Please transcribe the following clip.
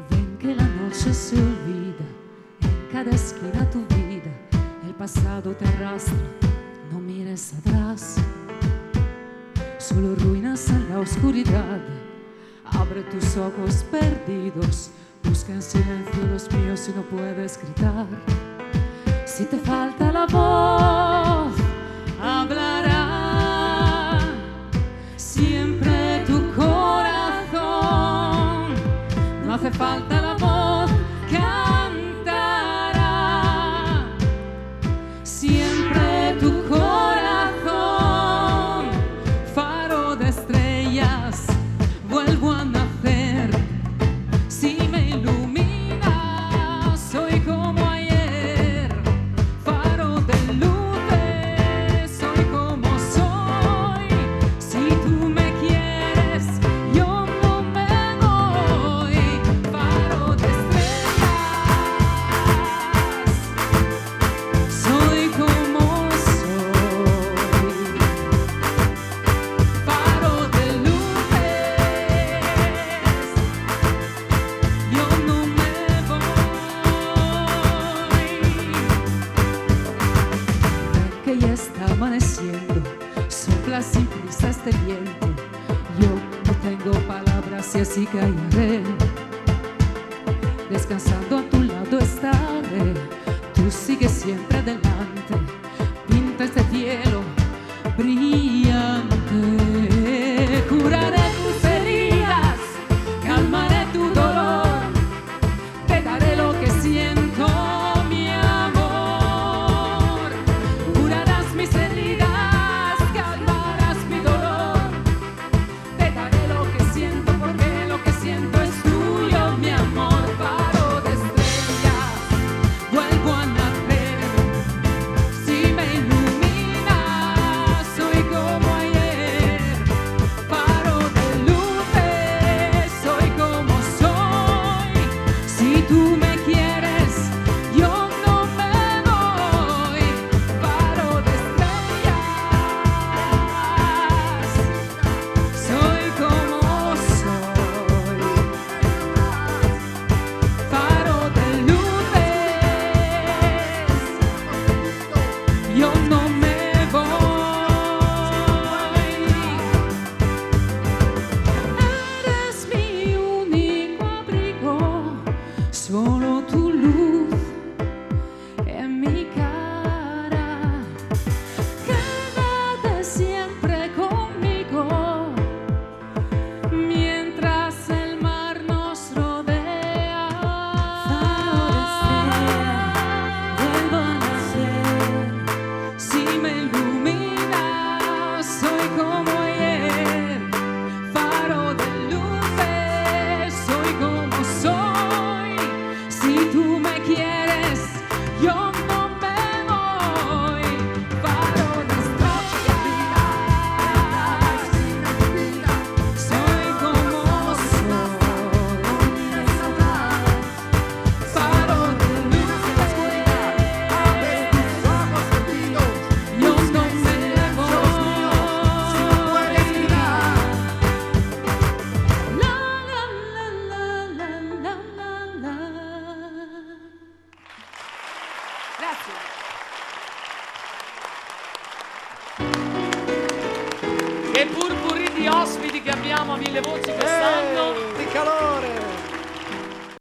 Ven que la noche se olvida, en cada esquina tu vida, el pasado te arrastra, no mires atrás, solo ruinas en la oscuridad. Abre tus ojos perdidos, busca en silencio los míos y no puedes gritar. Si te falta la voz, hablará siempre tu corazón. No hace falta la voz, cantará siempre tu corazón. Faro de estrellas, vuelvo a nacer. Si me iluminas, soy como ayer. Faro de luces, soy como soy. Si tú me quieres, yo no me voy. Faro de estrellas, soy como soy. Faro de luces, yo no me voy. Que ya está amaneciendo, sopla sin prisa este viento. Yo no tengo palabras y así callaré. Descansando a tu lado estaré. Tú sigues siempre adelante. Pinta este cielo brillante. Curaré tus heridas, calmaré tu dolor. Te daré lo que siento, mi amor. Curarás mis heridas, calmarás mi dolor. Te daré lo que siento, porque lo que siento es tuyo, mi amor. Faro de estrellas, vuelvo a nacer. Si me iluminas, soy como ayer. Faro de luces, soy como soy. Si tú me quieres, yo no me voy. Faro de estrellas, soy como soy. Faro de luces, yo no me voy. Eres mi único abrigo, solo tu luz en mi cara. Quédate siempre conmigo, mientras el mar nos rodea. Vuelvo a nacer. Si me iluminas, soy como ayer. Faro de luces, soy como soy. Si tú me quieres, yo no me voy. Faro de estrellas, soy como soy. Faro de luces, yo no me voy. La la la la la la la. Grazie. Che purpurri di ospiti che abbiamo a Mille Voci quest'anno.